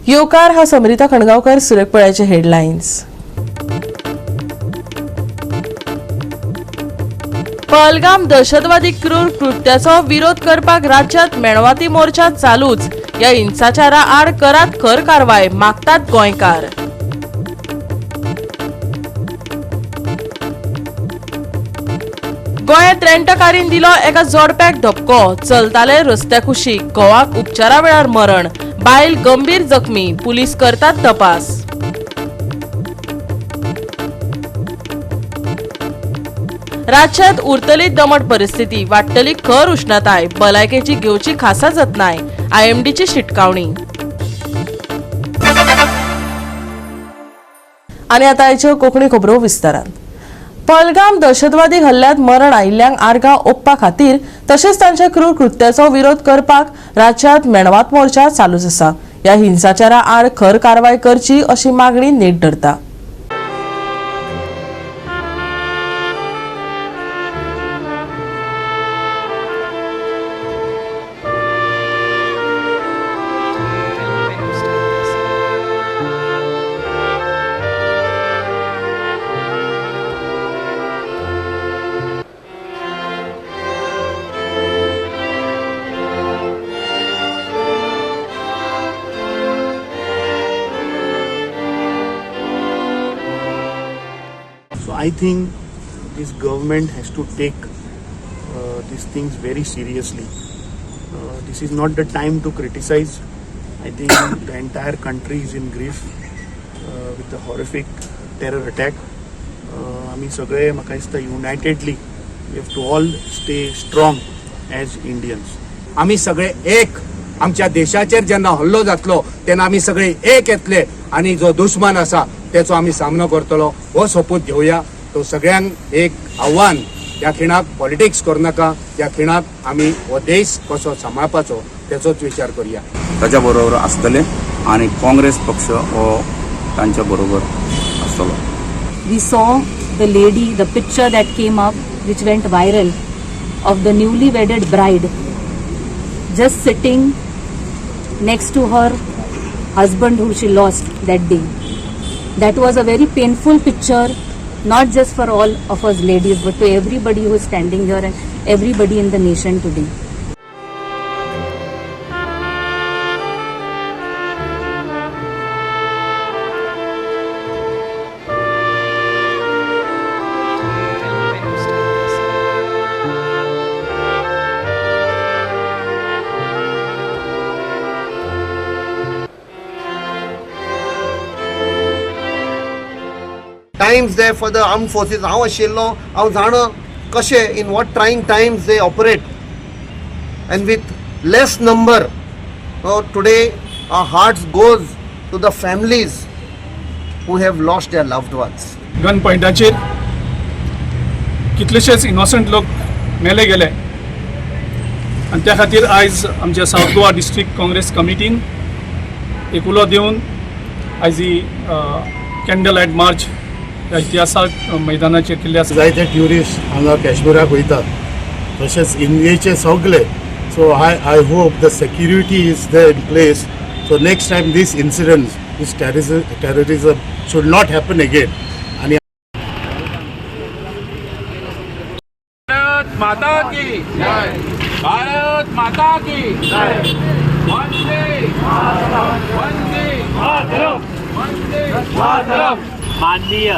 योकार हा समरिता खणगावकर, सुरेखपळ्याचे हेडलाईन्स। पहलगाम दहशतवादी क्रूर कृत्याचो विरोध करपाक राज्यात मेणवाती मोर्चा चालूच। या हिंसाचारा आड करात खर कारवाय मागतात गोंयकार। गोंयांत रेंटकारीन दिलो एका जोडप्याक धपको, चलताले रस्त्या कुशीक, घोवाक उपचारा वेळार मरण, बायल गंभीर जखमी, पुलीस करतात तपास। राज्यात उरतली दमट परिस्थिती, वाडटली खर उष्णताय, भलायकेची घेवची खासा जतनाय, IMDची शिटकावणी। आणि आता आयच्यो कोंकणी खबरो विस्तारान। पहलगाम दहशतवादी हल्ल्यांत मरण आयिल्ल्यांक आर्गां ओपपा खातीर तशेंच तांच्या क्रूर कृत्याचो विरोध करपाक राज्यात मेणवात मोर्चा चालूच आसा। ह्या हिंसाचारा आड खर कारवाय करची अशी मागणी नेट धरता। I think this government has to take these things very seriously. This is not the time to criticize. I think the entire country is in grief with the horrific terror attack. आमी सगळे म्हाका दिसता युनायटेडली we have to all stay strong as Indians. आमी सगळे एक आमच्या देशाचेर जेन्ना हल्लो जातलो तेन्ना आमी सगळे एक येतले आणि जो दुश्मन आसा त्याचो आमी सामनो करतलो हो सोपूत घेवया। तो सगळ्यांक एक आव्हान, ह्या खिणाक पॉलिटिक्स करू नाका, ह्या खिणाक आमी हो देश कसो सांबाळपाचो त्याचोच विचार करूया। ताच्या बरोबर आसतले आणि काँग्रेस पक्ष हो तांच्या बरोबर आसतलो। We saw the lady, the picture that came up which went viral of the newly wedded bride just sitting next to her husband who she lost that day. That was a very painful picture, not just for all of us ladies but to everybody who is standing here and everybody in the nation today. Times there for the armed forces. हांव आशिल्लो, हांव जाणा कशे in what trying times they operate, and with less number. Today our hearts goes to the families who have lost their loved ones. Gun पॉइंटाचेर कितलेशेच innocent लोक मेले गेले आणि त्या खातीर आयज आमच्या साऊथ गोवा डिस्ट्रिक्ट काँग्रेस कमिटीन एक उलो दिवन आयज ही कॅन्डल लायट मार्च ह्या इतिहासाक मैदानाचेर केल्ली आसा। जायते ट्युरिस्ट हांगा काश्मीराक वयतात, तशेंच इंडियेचे सगळे. So I hope the security is there in place, so next time these incidents, these terrorism should not happen again. आणि भारत माता की जय, भारत माता की जय, वंदे मातरम, वंदे मातरम। माननीय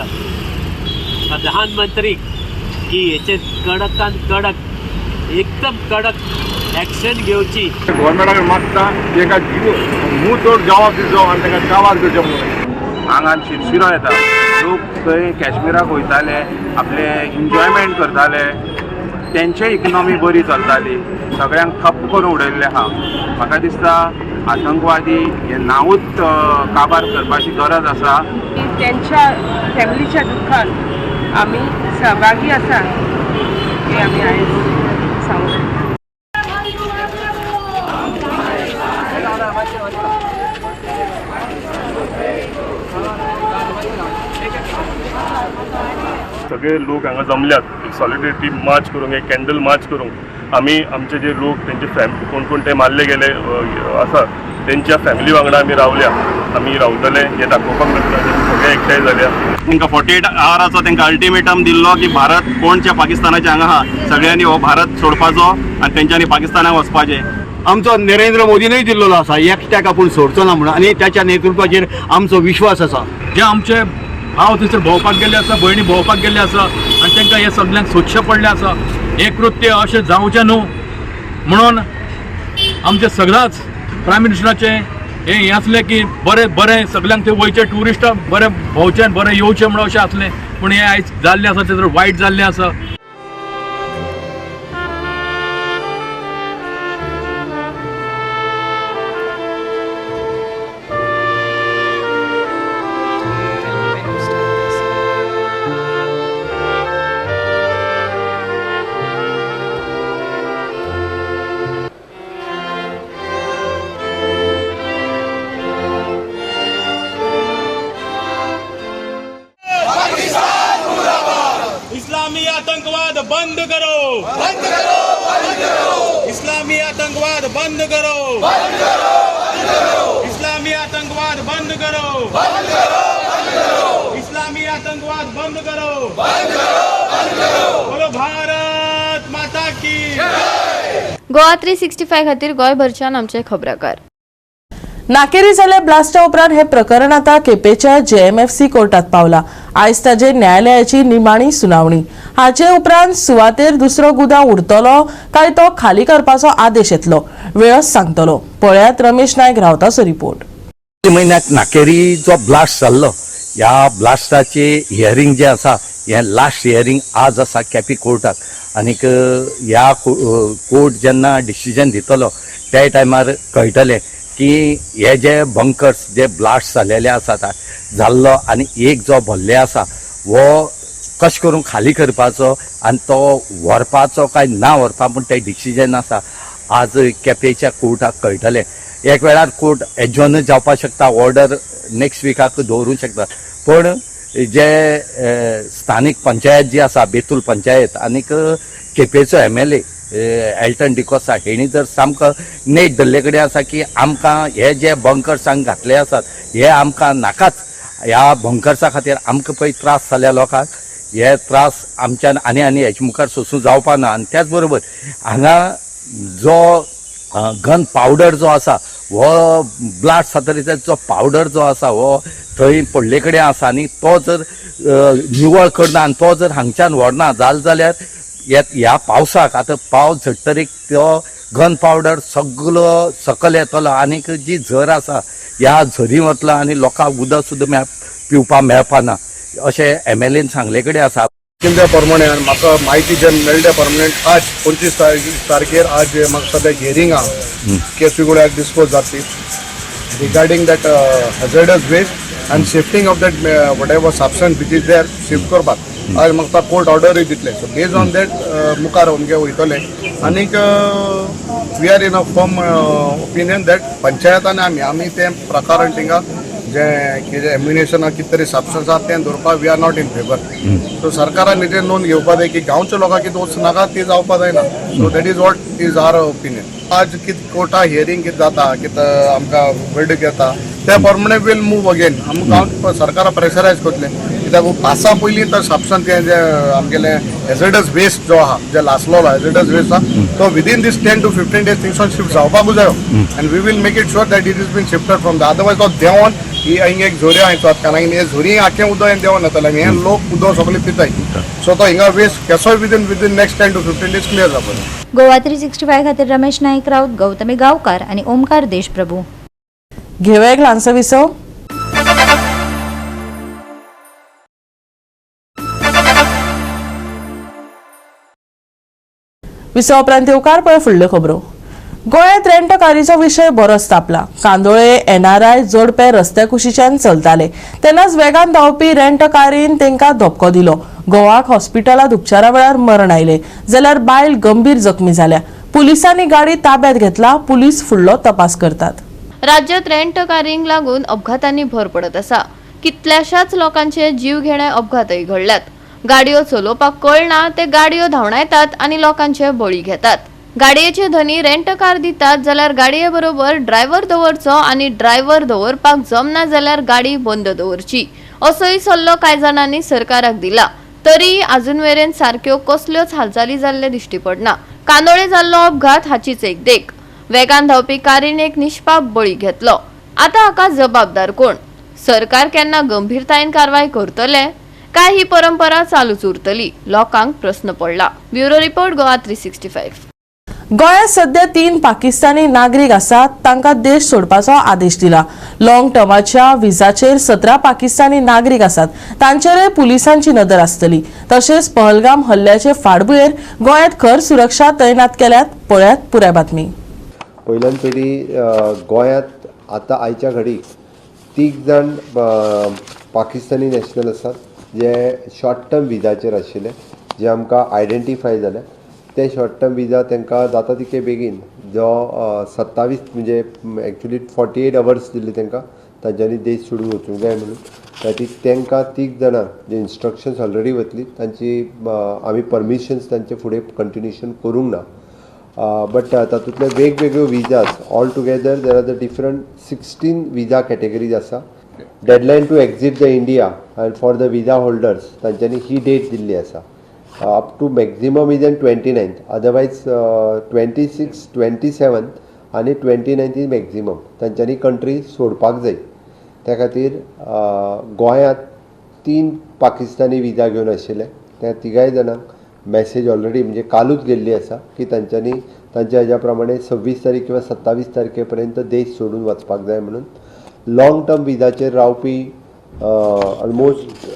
प्रधानमंत्री की हेचे कडकान कडक एकदम कडक ॲक्शन घेवची। गव्हर्नमेंटाक मागता तेका मूळ तोड जबाब दिवचो आनी तेका काबार करचो म्हणून। हांगान शिरशिरो येता, लोक थंय काश्मीराक वयताले, आपले एन्जॉयमेंट करताले, तेंचे इकॉनॉमी बरी चलताली, सगळ्यांक ठप्प करून उडयल्ले आहा। म्हाका दिसता आतंकवादी हे नांवूच काबार करपाची गरज आसा। त्यांच्या फॅमिलीच्या दुःखात आम्ही सहभागी आसा हे आम्ही आयज सांगू। सगळे लोक हांगा जमल्यात सॉलिडेरिटी मार्च करूंक, एक कॅन्डल मार्च करूंक। आमी आमचे जे लोक तेंचे कोण कोण ते मारले गेले आसा तेंच्या फॅमिली वांगडा आमी रावल्या। आमी रावतले हे दाखोवपाक लागता सगळे एकठांय जाल्या. तांकां 48 आवराचो तांकां अल्टिमेटम दिल्लो की भारत कोणच्या पाकिस्तानाच्या हांगा आहा सगळ्यांनी हो भारत सोडपाचो आनी तेंच्यांनी पाकिस्तानाक वचपाचें. आमचो नरेंद्र मोदीनूय दिल्लो आसा एकट्याक आपूण सोडचो ना म्हणून आनी त्याच्या नेतृत्वाचेर आमचो विश्वास आसा. जे आमचे भाव थंयसर भोंवपाक गेल्ले आसा, भयणी भोंवपाक गेल्ले आसा आनी तांकां हे सगळ्यांक सोदचें पडलें आसा. हे कृत्य अशें जावचें न्हू म्हणून आमचे सगळ्याच प्रायम मिनिस्टराचें हें आसलें की बरें सगळ्यांक थंय वयचे ट्युरिस्ट बरें भोंवचें बरें येवचें म्हणून अशें आसलें. पूण हें आयज जाल्लें आसा तें वायट जाल्लें आसा. इस्लामी आतंकवाद बंद करो, बंद करो, बंद करो. इस्लामी आतंकवाद बंद करो, बंद करो, बंद करो. इस्लामी आतंकवाद बंद करो, बंद करो, बंद करो. इस्लामी आतंकवाद बंद करो, बंद करो, बंद करो. बोलो भारत माता की जय. गोवा 365 खातीर गोंयभरच्यान आमचे खबराकार. नाकेरी जाल्ल्या ब्लास्टा उपरांत हे प्रकरण आता केपेच्या JMFC कोर्टात पावला. आयज ताजे न्यायालयाची निमाणी सुनावणी. हाचे उपरांत सुवातेर दुसरो गुदांव उरतलो काय तो खाली करपाचो आदेश येतलो वेळच सांगतलो. पळयात रमेश नायक रावताचो रिपोर्ट. म्हयन्याक नाकेरी जो ब्लास्ट जाल्लो ह्या ब्लास्टाचे हियरींग जे आसा हे लास्ट हियरींग आज आसा केपी कोर्टाक. आनीक ह्या कोर्ट जेन्ना डिसिजन दितलो त्या टायमार कळटलें की हे जे बंकर्स जे ब्लास्ट जाल्लेले आसात जाल्लो आनी एक जो भरले आसा वो कशें करून खाली करपाचो आनी तो व्हरपाचो काय ना व्हरपा पूण तें डिसिजन आसा आज केपेच्या कोर्टाक कळटलें. एक वेळार कोर्ट एजॉर्न जावपाक शकता, ऑर्डर नेक्स्ट विकाक दवरूंक शकता. पण जे स्थानीक पंचायत जी आसा बेतूल पंचायत आनीक केपेचो MLA एल्टन डिकोसा हेणी जर सामको नेट धरले कडेन आसा की आमकां हे जे बंकर्सांक घातले आसात हे आमकां नाकाच. ह्या बंकर्सा खातीर आमकां पळय त्रास जाल्या लोकांक हे त्रास आमच्यान आनी हेचे मुखार सोंसूं जावपा ना. आनी त्याच बरोबर हांगा जो गन पावडर जो आसा हो ब्लास्ट जातकीर जो पावडर जो आसा हो थंय पडले कडेन आसा आनी तो जर निवळ करना आनी तो जर हांगच्यान व्हरना जाल्यार ह्या पावसाक आतां पावस झडटरीक तो गन पावडर सगळो सकल येतलो आनीक जी झर आसा ह्या झरी वतलो आनी लोकांक उदक सुद्दां पिवपाक मेळपा ना अशें MLAन सांगले कडेन आसा. केंद्र प्रमाणे म्हाका म्हायती जे मेळ्ळ्या परमनंट आज 25 तारखेर आज म्हाका सद्या हियरींग आहा केसुगुड्याक डिस्पोज जातली regarding that hazardous waste and shifting of that whatever substance which is there shift करपाक आज म्हाका कोर्ट ऑर्डरूय दितले. सो बेज ऑन दॅट मुखार आमगे वयतले. आनीक we are in a firm opinion that पंचायतान आमी ते प्रकारान थिंगा जे कितें एम्युनेशन कितें तरी सबस्टन्स आसा तें दवरपाक we are not in favour. So सरकारान हेजेर नोंद घेवपा जाय की गांवच्या लोकांक कितें वच नाका ती जावपा जायना. So that is what is our opinion. आज कितें कोर्टा हियरींग कितें जाता कितें आमकां वर्डिक्ट येता ते प्रमाणे वील मूव अगेन. आमकां गांव सरकारा प्रेशरायज करतले कित्याक पासा पयलीं तर सबस्टन्स तें जे आमगेलें हेझर्डस वेस्ट जो आहा जे लासलो हेझर्डस वेस्ट आहा तो विदीन दीस 10 to 15 days थिंगसून शिफ्ट जावपाकूच जायो. And we will make it sure that it is been shifted from the otherwise तो देंवन ही हिंगा एक झोऱ्यो आयचो कारण हे झोरी आख्खें उदक हें देंवन येतलें आनी हे लोक उदक सगळें पिताय. सो तो हिंगा वेस्ट केसोय within next 10 to 15 days clear जातलो. गोवा 365 खातीर रमेश नाईक राऊत, गौतमी गावकार आणि ओमकार देशप्रभू. घेऊया एक ल्हानसो विसव. विसव उपरांत येवकार पळय फुडल्यो खबरो. गोंयांत रेंट कारीचो विशय बरोच तापला. कांदोळे NRI जोडपे रस्ते कुशीच्यान चलताले तेन्नाच वेगान धांवपी रेंट कारीन तांकां धपको दिलो. गोवाक हॉस्पिटलांत उपचारा वेळार मरण आयले जाल्यार बायल गंभीर जखमी जाल्या. पुलिसांनी गाडी ताब्यात घेतला. पुलीस फुडलो तपास करतात. राज्यात रेंट कारींक लागून अपघातांनी भर पडत आसा. कितल्याशाच लोकांचे जीव घेणे अपघातही घडल्यात. गाडयो चलोवपाक कळना ते गाडयो धांवडायतात आणि लोकांचे बळी घेतात. गाडयेचे धनी रेंट कार दितात जाल्यार गाडये बरोबर ड्रायव्हर दवरचो आनी ड्रायव्हर दवरपाक जमना जाल्यार गाडी बंद दवरची असोय सल्लो कांय जाणांनी सरकाराक दिला. तरी अजून मेरेन सारक्यो कसल्योच हालचाली जाल्ले दिश्टी पडना. कांदोळे जाल्लो अपघात हाचीच एक देख. वेगान धावपी कारीन एक निष्पाप बळी घेतलो. आता हाका जबाबदार कोण? सरकार केन्ना गंभीरतायेन कारवाय करतले काय ही परंपरा चालूच उरतली? लोकांक प्रश्न पडला. Bureau report Goa 365. गोंयांत सध्या 3 पाकिस्तानी नागरीक आसात तांकां देश सोडपाचो आदेश दिला. लॉंग टर्माच्या विजाचेर 17 पाकिस्तानी नागरीक आसात तांचेरय पुलिसांची नदर आसतली. तशेंच पहलगाम हल्ल्याचे फाटभुंयेर गोंयांत खर सुरक्षा तैनात केल्यात. पळयात पुराय बातमी. पहिल्यान पयली गोंयांत आतां आयच्या घडीक 3 जाण पाकिस्तानी नॅशनल आसात जे शॉर्ट टर्म विजाचेर आशिल्ले जे आमकां आयडेंटिफाय जाले. ते शॉर्ट टर्म विजा तांकां जाता तितके बेगीन जो 27 म्हणजे एक्चुली 48 अवर्स दिल्ली तांकां तांच्यांनी देश सोडून वचूंक जाय म्हणून. खातीर तांकां 3 जाणां जे इन्स्ट्रक्शन्स ऑलरेडी वतली तांची आमी परमिशन्स तांचे फुडें कंटिन्युएशन करूंक ना. बट तातूंतले वेगवेगळ्यो visas all together there are the different 16 visa categories आसा. Deadline to exit the India and for the visa holders तांच्यांनी ही डेट दिल्ली आसा. up to maximum is on 29th, otherwise 26, 27 आणि 29th is maximum तांच्यांनी country सोडपाक जाय. त्या खातीर गोंयांत 3 पाकिस्तानी विजा घेवन आशिल्ले त्या 3 जाणांक मॅसेज ऑलरेडी म्हणजे कालूच गेल्ली आसा की तांच्यांनी तांच्या हेज्या प्रमाणे 26 तारीख किंवा 27 तारखे पर्यंत देश सोडून वचपाक जाय म्हणून. लॉंग टर्म विजाचेर रावपी ऑलमोस्ट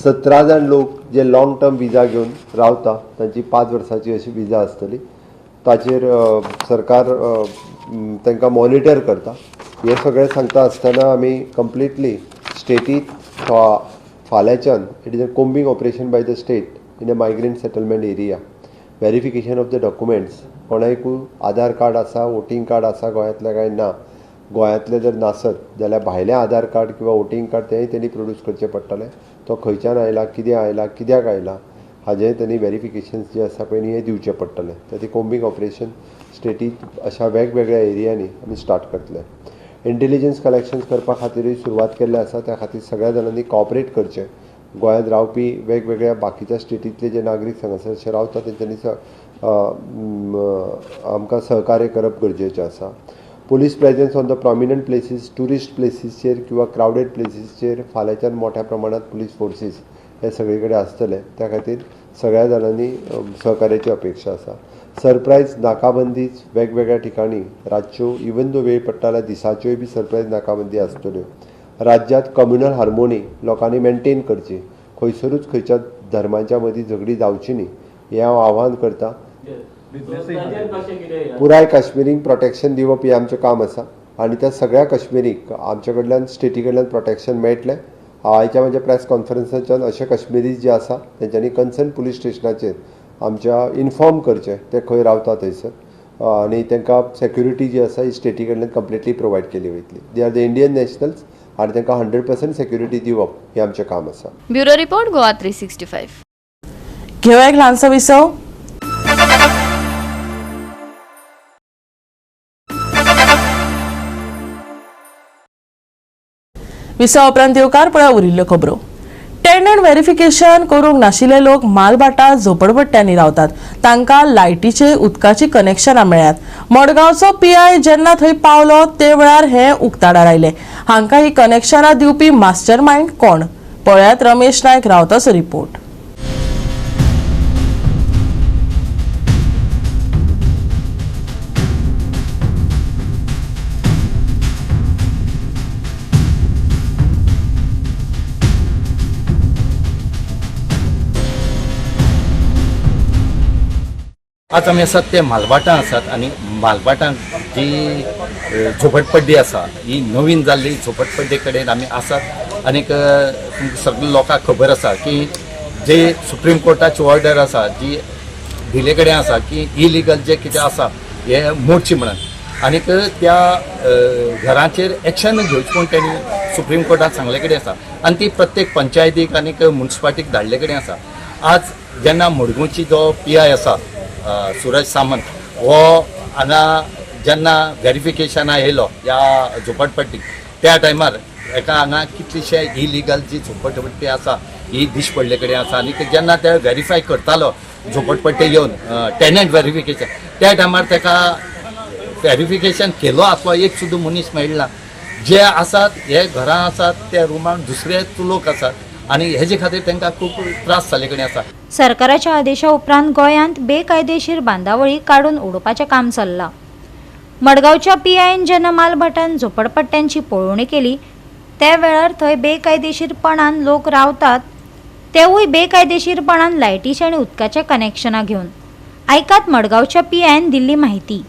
17 जाण लोक जे लॉंग टर्म विजा घेवन रावता तांची 5 वर्सांची अशी विजा आसतली. ताचेर सरकार तांकां मॉनिटर करता. हे सगळें सांगता आसतना आमी कंप्लिटली स्टेटींत फाल्यांच्यान it is a combing operation by the state in a migrant settlement area. Verification of the documents कोणाकूय आधार कार्ड आसा वोटींग कार्ड आसा गोंयांतले काय ना. गोंयांतले जर नासत जाल्यार भायलें आधार कार्ड किंवा वोटींग कार्ड तेंय तेणी प्रोड्यूस करचें पडटलें. तो खंयच्यान आयला कित्याक आयला हाजें तेणी व्हेरिफिकेशन्स जे आसा पळय हे दिवचें पडटलें. तर ती कोम्बिंग ऑपरेशन स्टेटींत अशा वेगवेगळ्या एरियांनी आमी स्टार्ट करतले. इंटेलिजन्स कलेक्शन्स करपा खातीरूय सुरवात केल्ले आसा. त्या खातीर सगळ्या जाणांनी कॉपरेट करचें. गोंयांत रावपी वेगवेगळ्या बाकीच्या स्टेटींतले जे नागरीक हांगासर रावता तेंच्यांनी आमकां सहकार्य करप गरजेचें आसा. Police presence on the prominent places tourist प्लेसीसचेर किंवा क्रावडेड प्लेसीसचेर फाल्यांच्यान मोठ्या प्रमाणात पुलीस फोर्सीस हे सगळे कडेन आसतले. त्या खातीर सगळ्या जाणांनी सहकार्याची अपेक्षा आसा. सरप्रायज नाकाबंदीच वेगवेगळ्या ठिकाणी रातच्यो इवन दो वेळ पडटा जाल्यार दिसाच्योय बी सरप्रायज नाकाबंदी आसतल्यो. राज्यांत कम्युनल हार्मोनी लोकांनी मेनटेन करची. खंयसरूच खंयच्या धर्मांच्या मदीं झगडी जावची न्ही हें हांव आव्हान करतां. पुराय काश्मीरीक प्रोटेक्शन दिवप हें आमचें काम आसा आनी त्या सगळ्या काश्मीरीक आमचे कडल्यान स्टेटी कडल्यान प्रोटेक्शन मेळटलें. आयच्या म्हज्या प्रेस कॉन्फरन्साच्यान अशे काश्मीरीज जे आसा तेंच्यांनी कन्सर्न पुलीस स्टेशनाचेर आमच्या इन्फॉर्म करचें ते खंय रावता थंयसर आनी तांकां सेक्युरिटी जी आसा ही स्टेटी कडल्यान कंप्लिटली प्रोवायड केली वयतली. They are the Indian nationals आनी तांकां 100% सेक्युरिटी दिवप हें आमचें काम आसा. Bureau report Goa 365. घेऊया एक ल्हानसो विसव. विसव उपरांत येवकार पळय उरिल्ल्यो खबरो. टेनंट व्हेरिफिकेशन करूंक नाशिल्ले लोक मालबाटा झोपडपट्ट्यांनी रावतात. तांकां लायटीचे उदकाची कनेक्शनां मेळ्ळ्यात. मडगांवचो PI जेन्ना थंय पावलो ते वेळार हे उक्ताडार आयले. हांकां ही कनेक्शनां दिवपी मास्टर मायंड कोण? पळयात रमेश नायक रावताचो रिपोर्ट. आज आमी आसात ते मालबाटां आसात आनी मालबाटांक जी झोपडपट्टी आसा ही नवीन जाल्ली झोपडपट्टे कडेन आमी आसात. आनीक सगळ्या लोकांक खबर आसा की जे सुप्रीम कोर्टाची ऑर्डर आसा जी दिले कडेन आसा की इलिगल जे कितें आसा हे मोडची म्हणून आनीक त्या घरांचेर एक्शन घेवचें म्हूण तेणी सुप्रीम कोर्टान सांगले कडेन आसा आनी ती प्रत्येक पंचायतीक आनीक म्युनिसिपालिटीक धाडले कडेन आसा. आज जेन्ना मडगांवची जो PI आसा सूरज सामंत हो हांगा जेन्ना व्हेरिफिकेशना येयलो ह्या झोपडपट्टीक त्या टायमार एका हांगा कितलीशे इलिगल जी झोपडपट्टी आसा ही दिश पडले कडेन आसा आनी जेन्ना ते व्हेरीफाय करतालो झोपडपट्टी येवन टेनंट व्हेरिफिकेशन त्या टायमार ताका व्हेरिफिकेशन केलो आसलो एक सुद्दां मनीस मेळना. जे आसात हे घरां आसात त्या रुमान दुसरेच लोक आसात आनी हेजे खातीर तांकां खूब त्रास जाले कडेन आसा. सरकाराच्या आदेशा उपरांत गोंयांत बेकायदेशीर बांदावळी काडून उडोवपाचें काम चल्लां. मडगांवच्या PIन जेन्ना मालभटान झोपडपट्ट्यांची पळोवणी केली त्या वेळार थंय बेकायदेशीरपणान लोक रावतात, तेवूय बेकायदेशीरपणान लायटीचे आनी उदकाच्या कनेक्शनां घेवन. आयकात मडगांवच्या PIन दिल्ली माहिती.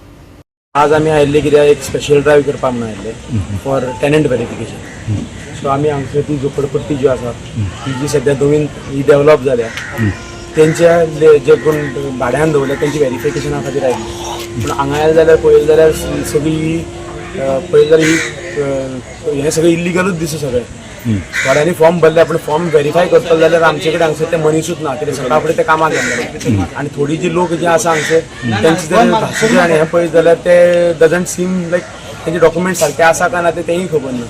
आज आम्ही आयिल्ले कित्याक एक स्पेशल ड्रायव्ह करपाक म्हणून आयिल्ले फॉर टेनंट व्हेरिफिकेशन. सो आमी हांगसर ती झोपडपट्टी ज्यो आसा ही जी सध्या नवीन ही डेव्हलप जाल्या तेंच्या जे कोण भाड्यान दवरल्या तेंची व्हेरिफिकेशना खातीर आयिल्ली. पूण हांगा आयले जाल्यार पळयलें जाल्यार सगळी पळयलें जाल्यार हें सगळें इल्लिगलूच दिसता सगळें. थोड्यांनी फॉर्म भरले पूण फॉर्म व्हेरीफाय करतलो जाल्यार आमचे कडेन हांगसर ते मनीसूच ना कित्याक सकाळ फुडें ते कामाक गेले. आनी थोडी जी लोक जे आसा हांगसर तेंचे जर भाशेचे आनी हें पळयत जाल्यार ते डजंट सीम लायक तेंचे डॉक्युमेंट्स सारके आसा काय ना ते तेंय खबर ना.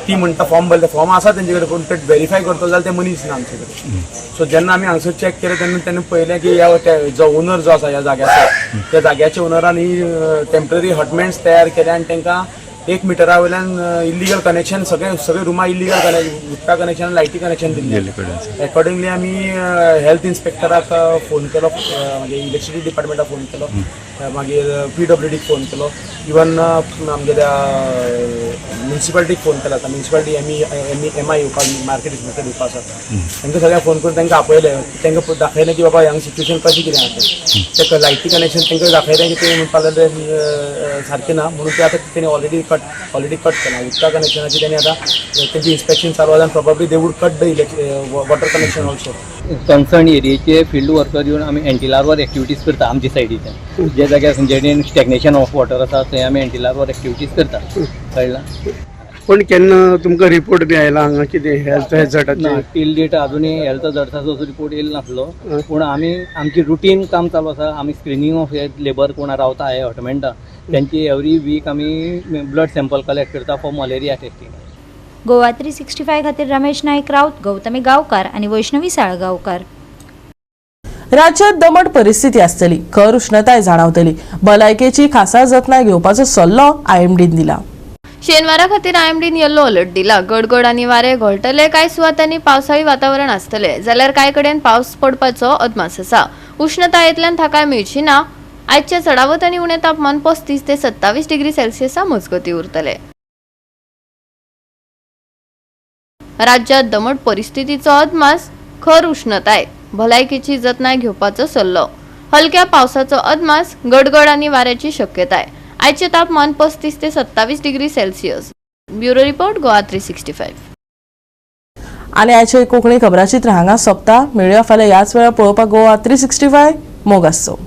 ती म्हणटा फॉर्म भरले फॉर्म आसा तेंचे कडेन पूण ते व्हेरीफाय करतलो जाल्यार ते मनीस ना आमचे कडेन. सो जेन्ना आमी हांगसर चॅक केलें तेन्ना तेन्ना पळयलें की ह्या जो ओनर जो आसा ह्या जाग्याचो त्या जाग्याच्या ओनरान ही टेम्पररी हॉटमेंट्स तयार केले आनी तांकां 1 मिटरा वयल्यान इल्लिगल कनेक्शन सगळे रुमा इल्लिगल उदका कनेक्शन लायटी कनेक्शन दिल्लें. अकॉर्डिंगली आमी हेल्थ इन्स्पेक्टराक फोन केलो, म्हणजे इलेक्ट्रिसिटी डिपार्टमेंटाक फोन केलो, मागीर PWDक फोन केलो, इवन आमगेल्या म्युन्सिपालिटीक फोन केला. म्युन्सिपालिटी MI येवपाक मार्केट इन्स्पेक्टर येवपाक आसा तांकां सगळ्यांक फोन करून तांकां आपयलें. तांकां दाखयलें की बाबा हांगा सिच्युएशन कशें कितें आसा तें लायटी कनेक्शन तांकां दाखयलें की ते म्हणपाक लागले सारकें ना म्हणून ते आतां तेणी ऑलरेडी कट केला. उदका कनेक्शनाची त्यांनी आता त्यांची इन्स्पेक्शन चालू आसा. Probably they would cut the water connection also. Concern एरियेचे फील्ड वर्कर येवन आमी एंटी-लार्वर एक्टिविटीज करता आमचे सायडीच्यान. जे जाग्यार जेणे स्टॅग्नेशन ऑफ वॉटर आसा थंय आमी एंटी-लार्वर एक्टिविटीज करता. कळ्ळां. पण केन्ना तुमकां रिपोर्ट बी आयला हांगा कितें हेल्थ हॅजार्डाचे? टील डेट अजूनय हेल्थ हॅजार्डाचो रिपोर्ट येयलो नासलो. पूण आमी आमची रुटीन काम चालू आसा. आमी स्क्रिनींग ऑफ लेबर कोण रावता हे हॉटमेंटा त्यांची एवरी वीक आमी ब्लड सॅम्पल कलेक्ट करता फॉर मलेरिया टेस्टिंग. गोवा 365 खातीर रमेश नाईक राऊत, गौतमी गांवकार आनी वैष्णवी साळगांवकार. राज्यात दमट परिस्थिती आसतली, खर उष्णताय जाणवतली. भलायकेची खासा जतनाय घेवपाचो सल्लो IMDन दिला. शेनवारा खातीर IMDन येल्लो अलर्ट दिला. गडगड आनी वारे घोळटले. कांय सुवातांनी पावसाळी वातावरण आसतले जाल्यार कांय कडेन पावस पडपाचो अदमास आसा. उष्णतायेंतल्यान थाकाय मेळची ना. आयच्या चडावत आनी उणें तापमान 35 ते 27 डिग्री सेल्सियसा मजगती उरतले. राज्यात दमट परिस्थितीचो अदमास, खर उष्णताय, भलायकेची जतनाय घेवपाचो सल्लो, हलक्या पावसाचो अदमास, गडगड आनी वाऱ्याची शक्यताय. आयचे तापमान 35 ते 27 degree Celsius. Bureau report Goa 365. आणि आयचे कोंकणी खबराचित्र हांगा सोंपता. मेळुया फाल्यां ह्याच वेळार पळोवपाक गोवा 365 मोग आसचो.